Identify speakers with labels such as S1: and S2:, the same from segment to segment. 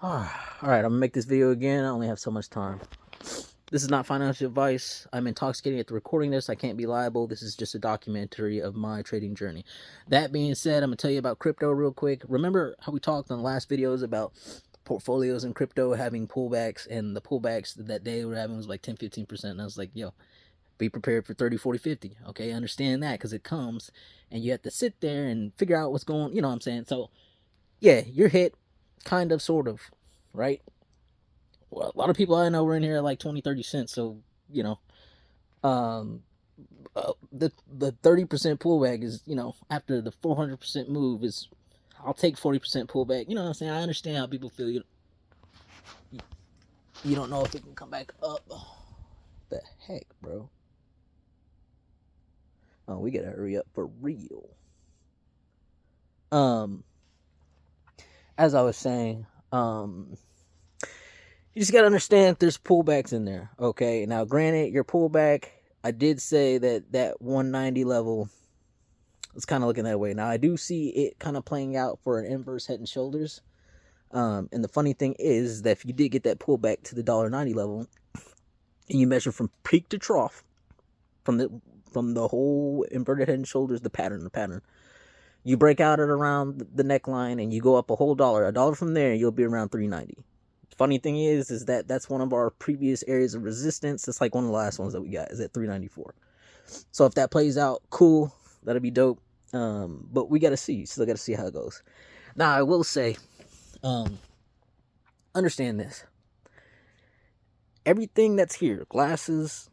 S1: All right, I'm gonna make this video again. I only have so much time. This is not financial advice. I'm intoxicated at the recording this. I can't be liable. This is just a documentary of my trading journey. That being said, I'm gonna tell you about crypto real quick. Remember how we talked on the last videos about portfolios in crypto having pullbacks, and the pullbacks that day were having was like 10-15%. And I was like, yo, be prepared for 30, 40, 50. Okay, understand that, because it comes and you have to sit there and figure out what's going, you know what I'm saying? So yeah, you're hit, kind of, sort of, right? Well, a lot of people I know were in here at like 20, 30 cents. So, you know, um, the 30% pullback is, after the 400% move is, I'll take 40% pullback. You know what I'm saying? I understand how people feel. You don't know if it can come back up. The heck, bro? Oh, we gotta hurry up for real. Um, as I was saying, you just gotta understand there's pullbacks in there. Okay, now granted, your pullback, I did say that 190 level is kind of looking that way. Now I do see it kind of playing out for an inverse head and shoulders. And the funny thing is that if you did get that pullback to the $1.90 level, and you measure from peak to trough, from the whole inverted head and shoulders, the pattern, you break out at around the neckline and you go up a dollar from there, you'll be around 390. Funny thing is that that's one of our previous areas of resistance. It's like one of the last ones that we got is at 394. So if that plays out, cool, that'll be dope. But we gotta see. Still gotta see how it goes. Now I will say, understand this. Everything that's here, glasses,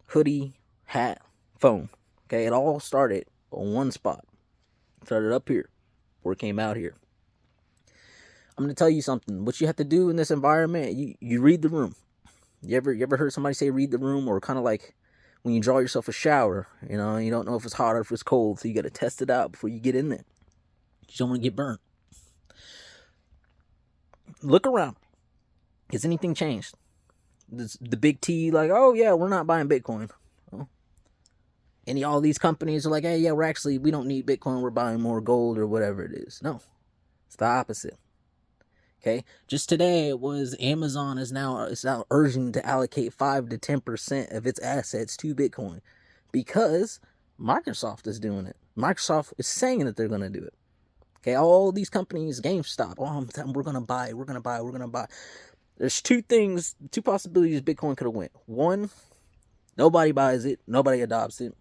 S1: hoodie, hat, phone, okay, it all started on one spot. It started up here, before it came out here. I'm gonna tell you something. What you have to do in this environment, you read the room. You ever heard somebody say read the room? Or kind of like when you draw yourself a shower, you don't know if it's hot or if it's cold, so you got to test it out before you get in there. You don't want to get burnt. Look around. Has anything changed? The big T, like, oh yeah, we're not buying Bitcoin. Well, all these companies are like, hey, yeah, we don't need Bitcoin, we're buying more gold or whatever it is. No, it's the opposite. Okay, just today it was Amazon is now urging to allocate 5 to 10% of its assets to Bitcoin because Microsoft is doing it. Microsoft is saying that they're going to do it. Okay, all these companies, GameStop, we're going to buy. There's two possibilities Bitcoin could have went. One, nobody buys it, nobody adopts it.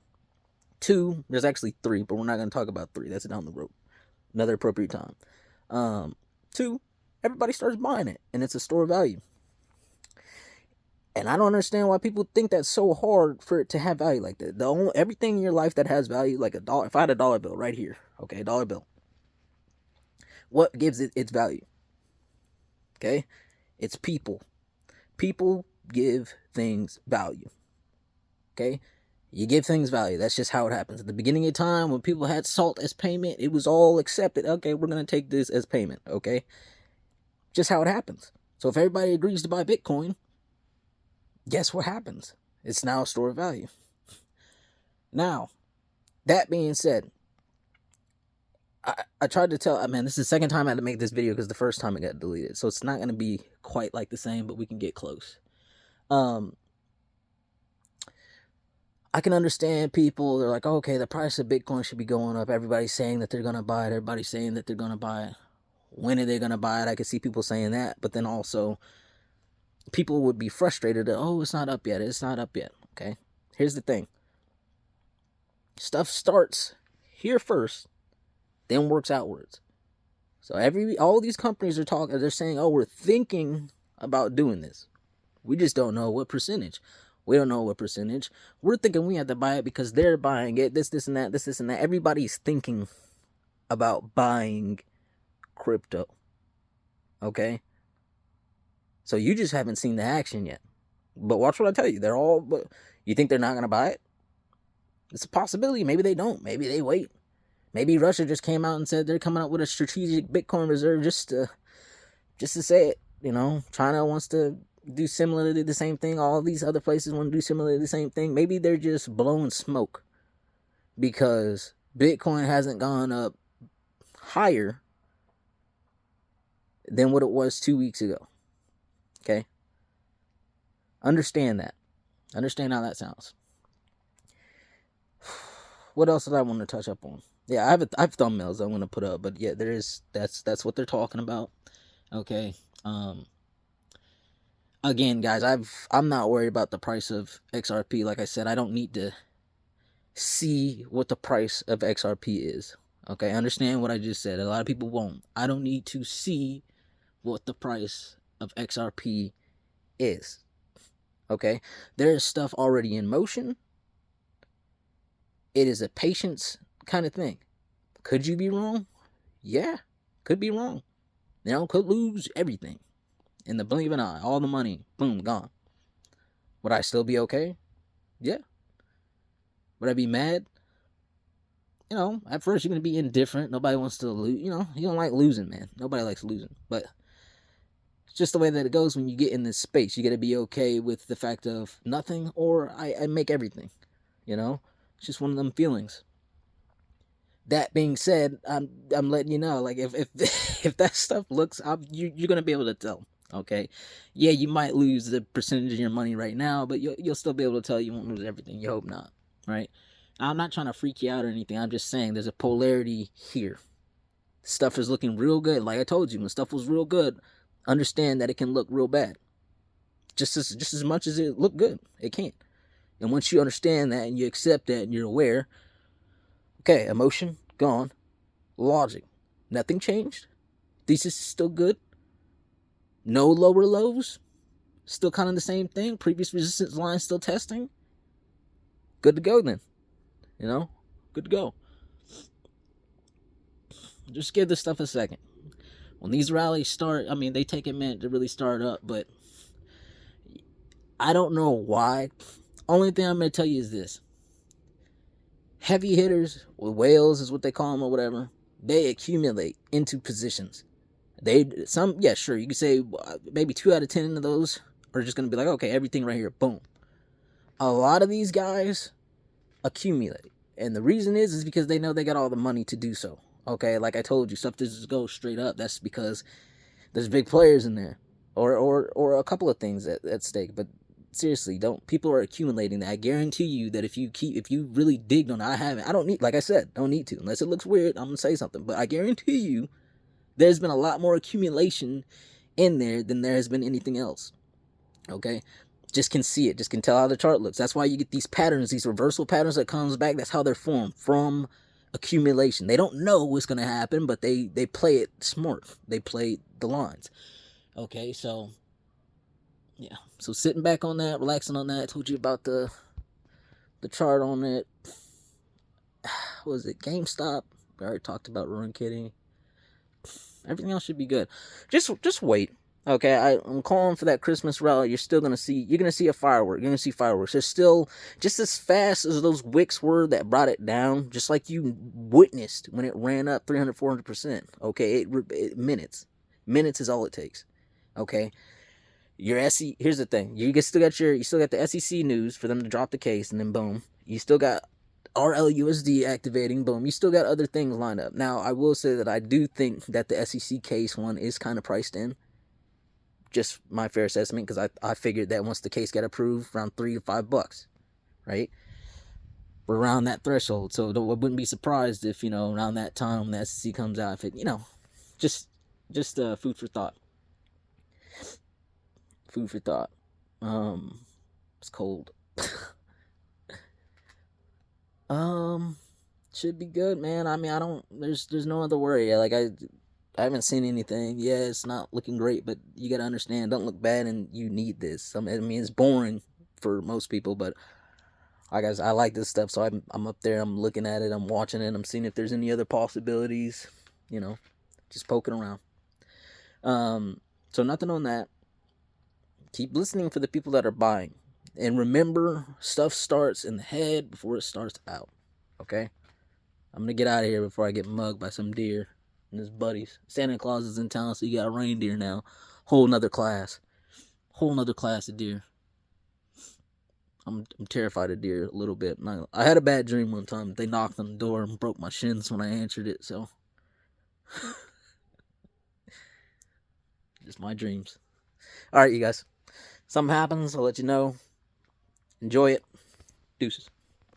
S1: Two, there's actually three, but we're not going to talk about three. That's down the road, another appropriate time. Two, everybody starts buying it, and it's a store of value. And I don't understand why people think that's so hard for it to have value like that. Everything in your life that has value, like a dollar. If I had a dollar bill right here, okay, dollar bill. What gives it its value? Okay, it's people. People give things value. Okay, you give things value. That's just how it happens. At the beginning of time, when people had salt as payment, it was all accepted. Okay, we're gonna take this as payment. Okay, just how it happens. So if everybody agrees to buy Bitcoin, guess what happens? It's now a store of value. Now, that being said, I tried to tell, man, this is the second time I had to make this video because the first time it got deleted. So it's not going to be quite like the same, but we can get close. I can understand people, they're like, oh, okay, the price of Bitcoin should be going up. Everybody's saying that they're going to buy it. Everybody's saying that they're going to buy it. When are they going to buy it? I could see people saying that. But then also, people would be frustrated that, oh, it's not up yet. It's not up yet. Okay, here's the thing. Stuff starts here first, then works outwards. So all these companies are talking, they're saying, oh, we're thinking about doing this. We just don't know what percentage. We don't know what percentage. We're thinking we have to buy it because they're buying it. This, and that, this, and that. Everybody's thinking about buying crypto. Okay? So you just haven't seen the action yet. But watch what I tell you. You think they're not going to buy it? It's a possibility. Maybe they don't. Maybe they wait. Maybe Russia just came out and said they're coming up with a strategic Bitcoin reserve just to say it. China wants to do similarly the same thing. All these other places want to do similarly the same thing. Maybe they're just blowing smoke because Bitcoin hasn't gone up higher than what it was 2 weeks ago. Okay? Understand that. Understand how that sounds. What else did I want to touch up on? Yeah, I have thumbnails I'm gonna put up, but yeah, that's what they're talking about. Okay. Again, guys, I'm not worried about the price of XRP. Like I said, I don't need to see what the price of XRP is. Okay, understand what I just said. A lot of people won't. I don't need to see what the price of XRP is. Okay, there is stuff already in motion. It is a patience kind of thing. Could you be wrong? Yeah, could be wrong. Could lose everything in the blink of an eye. All the money, boom, gone. Would I still be okay? Yeah. Would I be mad? At first you're gonna be indifferent. Nobody wants to lose. You don't like losing, man. Nobody likes losing. But it's just the way that it goes when you get in this space. You gotta be okay with the fact of nothing, or I make everything. It's just one of them feelings. That being said, I'm letting you know, like if if that stuff looks, you're gonna be able to tell. Okay, yeah, you might lose the percentage of your money right now, but you'll still be able to tell. You won't lose everything. You hope not, right? I'm not trying to freak you out or anything. I'm just saying there's a polarity here. Stuff is looking real good. Like I told you, when stuff was real good, understand that it can look real bad. Just as much as it looked good, it can. And once you understand that and you accept that and you're aware, okay, emotion gone, logic, nothing changed. Thesis is still good. No lower lows, still kind of the same thing. Previous resistance line still testing. Good to go then. Good to go. Just give this stuff a second. When these rallies start, they take a minute to really start up, but I don't know why. Only thing I'm going to tell you is this. Heavy hitters, or whales is what they call them or whatever, they accumulate into positions. Sure, you could say maybe 2 out of 10 of those are just going to be like, okay, everything right here, boom. A lot of these guys accumulate. And the reason is because they know they got all the money to do so. Okay, like I told you, stuff doesn't go straight up. That's because there's big players in there, or a couple of things at stake. But seriously, people are accumulating that. I guarantee you that if you really digged on it, I don't need, like I said, don't need to, unless it looks weird, I'm gonna say something. But I guarantee you, there's been a lot more accumulation in there than there has been anything else. Okay, just can see it, just can tell how the chart looks. That's why you get these patterns, these reversal patterns that comes back. That's how they're formed, from accumulation. They don't know what's going to happen, but they play it smart. They play the lines. Okay, so yeah, so sitting back on that, relaxing on that. I told you about the chart on it. What was it? GameStop. I already talked about Roaring Kitty. Everything else should be good. Just wait. Okay, I'm calling for that Christmas rally. You're gonna see a firework. You're gonna see fireworks. They're still just as fast as those wicks were that brought it down, just like you witnessed when it ran up 300, 400%. Okay, minutes is all it takes. Okay, here's the thing. You still got the SEC news for them to drop the case, and then boom, you still got RLUSD activating, boom. You still got other things lined up. Now, I will say that I do think that the SEC case one is kind of priced in. Just my fair assessment, because I figured that once the case got approved, around $3 to $5, right? We're around that threshold, so I wouldn't be surprised if, around that time when the SEC comes out, if it, just food for thought. Food for thought. It's cold. Should be good, man. I don't. There's no other worry. Like I haven't seen anything. Yeah, it's not looking great, but you gotta understand, don't look bad, and you need this. It's boring for most people, but I like this stuff, so I'm up there. I'm looking at it. I'm watching it. I'm seeing if there's any other possibilities. Just poking around. So nothing on that. Keep listening for the people that are buying. And remember, stuff starts in the head before it starts out. Okay? I'm going to get out of here before I get mugged by some deer and his buddies. Santa Claus is in town, so you got a reindeer now. Whole nother class of deer. I'm terrified of deer a little bit. I had a bad dream one time. They knocked on the door and broke my shins when I answered it, so... Just my dreams. All right, you guys. Something happens, I'll let you know. Enjoy it. Deuces.